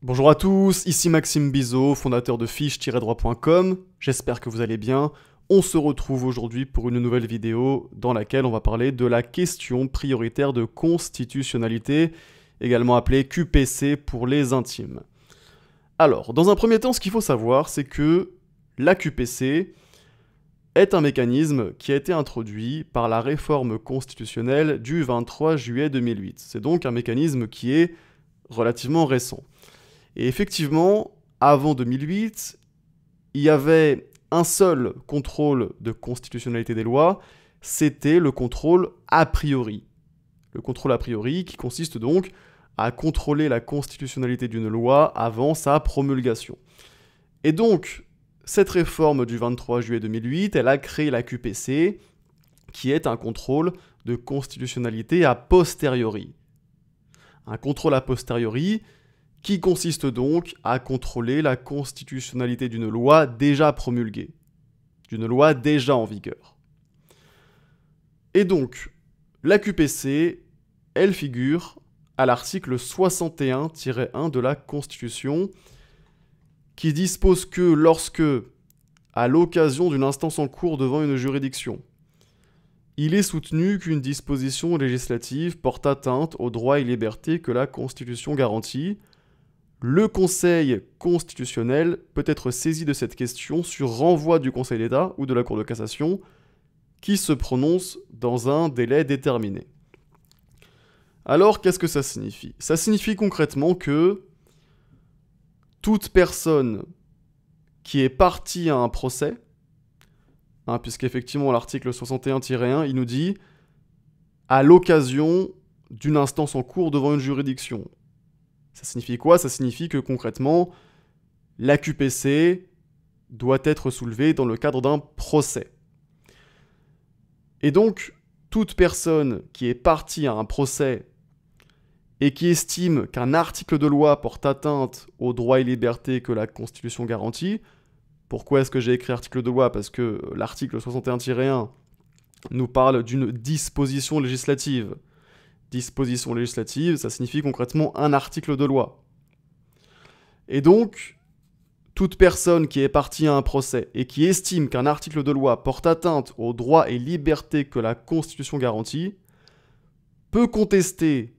Bonjour à tous, ici Maxime Bizot, fondateur de fiche-droit.com. J'espère que vous allez bien. On se retrouve aujourd'hui pour une nouvelle vidéo dans laquelle on va parler de la question prioritaire de constitutionnalité, également appelée QPC pour les intimes. Alors, dans un premier temps, ce qu'il faut savoir, c'est que la QPC est un mécanisme qui a été introduit par la réforme constitutionnelle du 23 juillet 2008. C'est donc un mécanisme qui est relativement récent. Et effectivement, avant 2008, il y avait un seul contrôle de constitutionnalité des lois, c'était le contrôle a priori. Le contrôle a priori qui consiste donc à contrôler la constitutionnalité d'une loi avant sa promulgation. Et donc, cette réforme du 23 juillet 2008, elle a créé la QPC, qui est un contrôle de constitutionnalité a posteriori. Un contrôle a posteriori qui consiste donc à contrôler la constitutionnalité d'une loi déjà promulguée, d'une loi déjà en vigueur. Et donc, la QPC, elle figure à l'article 61-1 de la Constitution, qui dispose que lorsque, à l'occasion d'une instance en cours devant une juridiction, il est soutenu qu'une disposition législative porte atteinte aux droits et libertés que la Constitution garantit, le Conseil constitutionnel peut être saisi de cette question sur renvoi du Conseil d'État ou de la Cour de cassation, qui se prononce dans un délai déterminé. Alors, qu'est-ce que ça signifie ? Ça signifie concrètement que toute personne qui est partie à un procès, puisqu'effectivement l'article 61-1, il nous dit « à l'occasion d'une instance en cours devant une juridiction ». Ça signifie quoi ? Ça signifie que concrètement, la QPC doit être soulevée dans le cadre d'un procès. Et donc, toute personne qui est partie à un procès et qui estime qu'un article de loi porte atteinte aux droits et libertés que la Constitution garantit, pourquoi est-ce que j'ai écrit article de loi ? Parce que l'article 61-1 nous parle d'une disposition législative. Disposition législative, ça signifie concrètement un article de loi. Et donc, toute personne qui est partie à un procès et qui estime qu'un article de loi porte atteinte aux droits et libertés que la Constitution garantit, peut contester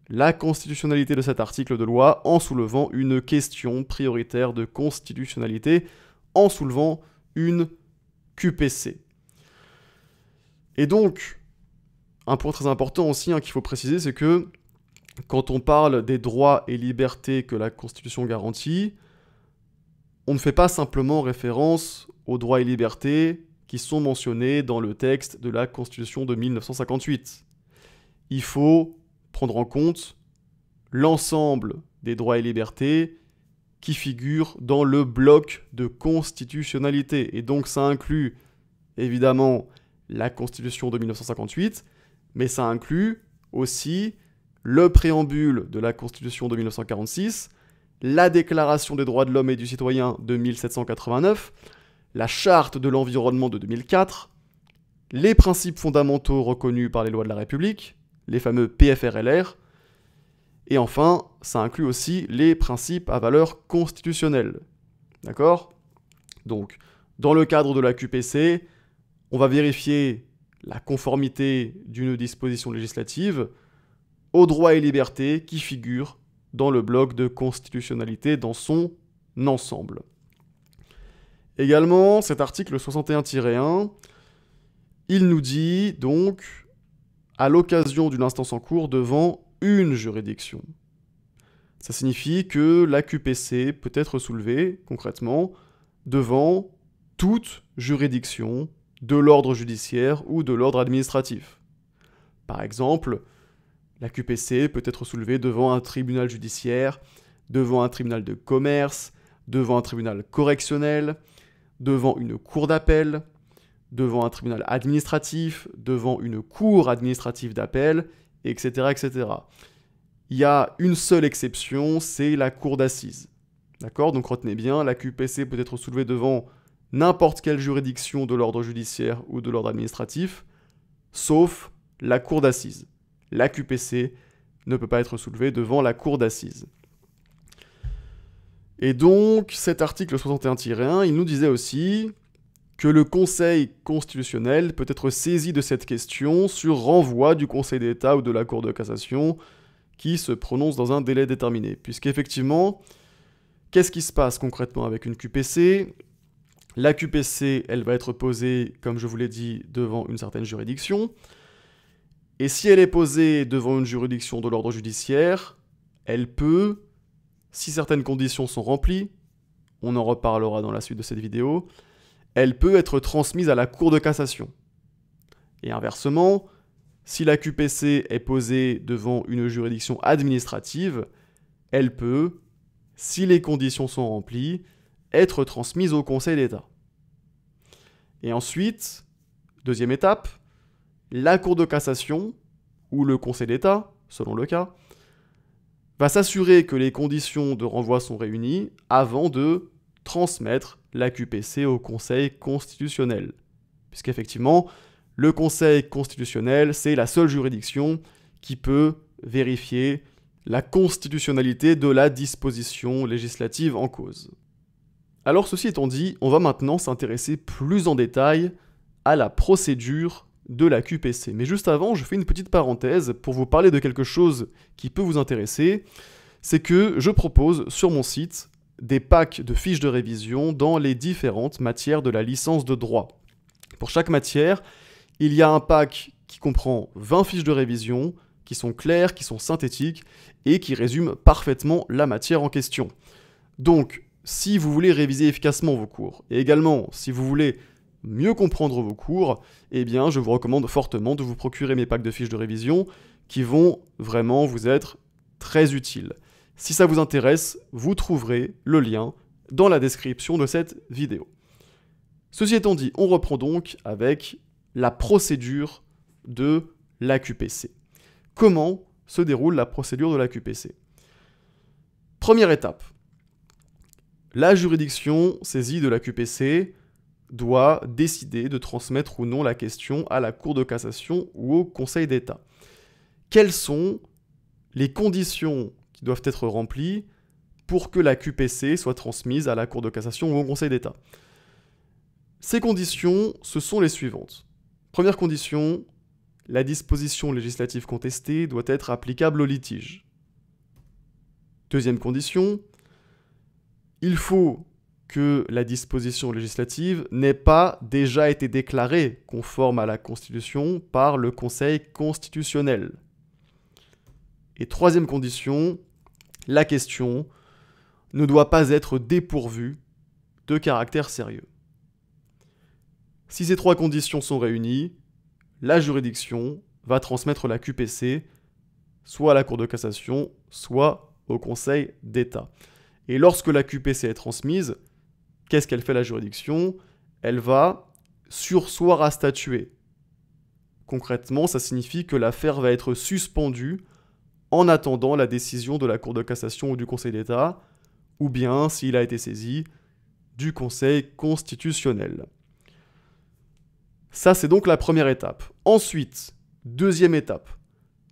la constitutionnalité de cet article de loi en soulevant une question prioritaire de constitutionnalité, en soulevant une QPC. Et donc, un point très important aussi qu'il faut préciser, c'est que quand on parle des droits et libertés que la Constitution garantit, on ne fait pas simplement référence aux droits et libertés qui sont mentionnés dans le texte de la Constitution de 1958. Il faut prendre en compte l'ensemble des droits et libertés qui figurent dans le bloc de constitutionnalité. Et donc ça inclut évidemment la Constitution de 1958, mais ça inclut aussi le préambule de la Constitution de 1946, la Déclaration des droits de l'homme et du citoyen de 1789, la Charte de l'environnement de 2004, les principes fondamentaux reconnus par les lois de la République, les fameux PFRLR, et enfin, ça inclut aussi les principes à valeur constitutionnelle. D'accord ? Donc, dans le cadre de la QPC, on va vérifier la conformité d'une disposition législative aux droits et libertés qui figurent dans le bloc de constitutionnalité dans son ensemble. Également, cet article 61-1, il nous dit donc à l'occasion d'une instance en cours devant une juridiction. Ça signifie que la QPC peut être soulevée concrètement devant toute juridiction de l'ordre judiciaire ou de l'ordre administratif. Par exemple, la QPC peut être soulevée devant un tribunal judiciaire, devant un tribunal de commerce, devant un tribunal correctionnel, devant une cour d'appel, devant un tribunal administratif, devant une cour administrative d'appel, etc., etc. Il y a une seule exception, c'est la cour d'assises. D'accord ? Donc retenez bien, la QPC peut être soulevée devant n'importe quelle juridiction de l'ordre judiciaire ou de l'ordre administratif, sauf la cour d'assises. La QPC ne peut pas être soulevée devant la cour d'assises. Et donc, cet article 61-1, il nous disait aussi que le Conseil constitutionnel peut être saisi de cette question sur renvoi du Conseil d'État ou de la Cour de cassation qui se prononce dans un délai déterminé. Puisqu'effectivement, qu'est-ce qui se passe concrètement avec une QPC ? La QPC, elle va être posée, comme je vous l'ai dit, devant une certaine juridiction. Et si elle est posée devant une juridiction de l'ordre judiciaire, elle peut, si certaines conditions sont remplies, on en reparlera dans la suite de cette vidéo, elle peut être transmise à la Cour de cassation. Et inversement, si la QPC est posée devant une juridiction administrative, elle peut, si les conditions sont remplies, être transmise au Conseil d'État. Et ensuite, deuxième étape, la Cour de cassation, ou le Conseil d'État, selon le cas, va s'assurer que les conditions de renvoi sont réunies avant de transmettre la QPC au Conseil constitutionnel. Puisqu'effectivement, le Conseil constitutionnel, c'est la seule juridiction qui peut vérifier la constitutionnalité de la disposition législative en cause. Alors ceci étant dit, on va maintenant s'intéresser plus en détail à la procédure de la QPC. Mais juste avant, je fais une petite parenthèse pour vous parler de quelque chose qui peut vous intéresser. C'est que je propose sur mon site des packs de fiches de révision dans les différentes matières de la licence de droit. Pour chaque matière, il y a un pack qui comprend 20 fiches de révision, qui sont claires, qui sont synthétiques et qui résument parfaitement la matière en question. Donc, si vous voulez réviser efficacement vos cours, et également si vous voulez mieux comprendre vos cours, eh bien je vous recommande fortement de vous procurer mes packs de fiches de révision qui vont vraiment vous être très utiles. Si ça vous intéresse, vous trouverez le lien dans la description de cette vidéo. Ceci étant dit, on reprend donc avec la procédure de la QPC. Comment se déroule la procédure de la QPC ? Première étape. La juridiction saisie de la QPC doit décider de transmettre ou non la question à la Cour de cassation ou au Conseil d'État. Quelles sont les conditions qui doivent être remplies pour que la QPC soit transmise à la Cour de cassation ou au Conseil d'État ? Ces conditions, ce sont les suivantes. Première condition, la disposition législative contestée doit être applicable au litige. Deuxième condition, il faut que la disposition législative n'ait pas déjà été déclarée conforme à la Constitution par le Conseil constitutionnel. Et troisième condition, la question ne doit pas être dépourvue de caractère sérieux. Si ces trois conditions sont réunies, la juridiction va transmettre la QPC soit à la Cour de cassation, soit au Conseil d'État. Et lorsque la QPC est transmise, qu'est-ce qu'elle fait la juridiction ? Elle va surseoir à statuer. Concrètement, ça signifie que l'affaire va être suspendue en attendant la décision de la Cour de cassation ou du Conseil d'État, ou bien, s'il a été saisi, du Conseil constitutionnel. Ça, c'est donc la première étape. Ensuite, deuxième étape.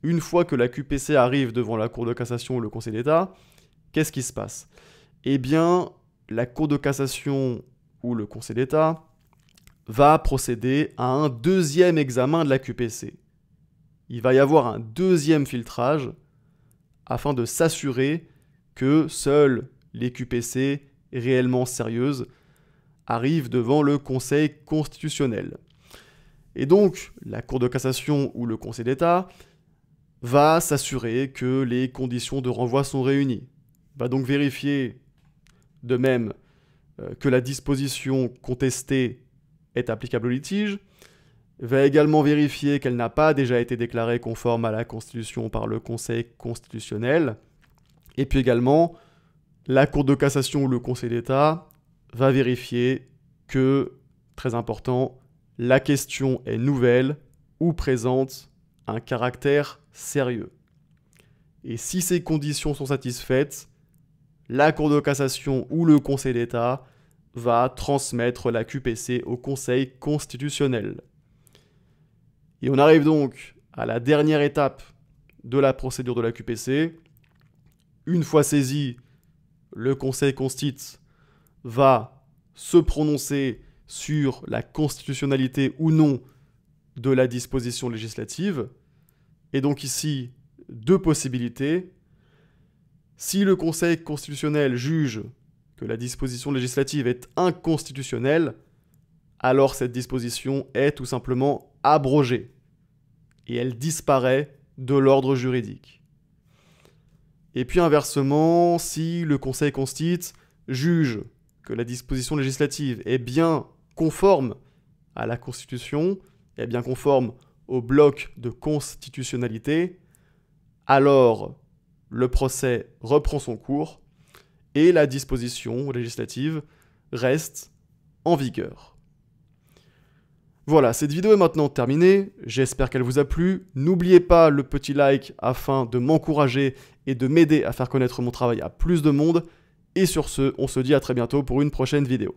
Une fois que la QPC arrive devant la Cour de cassation ou le Conseil d'État, qu'est-ce qui se passe ? Eh bien, la Cour de cassation ou le Conseil d'État va procéder à un deuxième examen de la QPC. Il va y avoir un deuxième filtrage afin de s'assurer que seules les QPC réellement sérieuses arrivent devant le Conseil constitutionnel. Et donc, la Cour de cassation ou le Conseil d'État va s'assurer que les conditions de renvoi sont réunies. Va donc vérifier de même que la disposition contestée est applicable au litige, va également vérifier qu'elle n'a pas déjà été déclarée conforme à la Constitution par le Conseil constitutionnel, et puis également, la Cour de cassation ou le Conseil d'État va vérifier que, très important, la question est nouvelle ou présente un caractère sérieux. Et si ces conditions sont satisfaites, la Cour de cassation ou le Conseil d'État va transmettre la QPC au Conseil constitutionnel. Et on arrive donc à la dernière étape de la procédure de la QPC. Une fois saisi le Conseil constitue va se prononcer sur la constitutionnalité ou non de la disposition législative. Et donc ici, deux possibilités. Si le Conseil constitutionnel juge que la disposition législative est inconstitutionnelle, alors cette disposition est tout simplement abrogée et elle disparaît de l'ordre juridique. Et puis inversement, si le Conseil constitue juge que la disposition législative est bien conforme à la Constitution, est bien conforme au bloc de constitutionnalité, alors le procès reprend son cours et la disposition législative reste en vigueur. Voilà, cette vidéo est maintenant terminée, j'espère qu'elle vous a plu. N'oubliez pas le petit like afin de m'encourager et de m'aider à faire connaître mon travail à plus de monde. Et sur ce, on se dit à très bientôt pour une prochaine vidéo.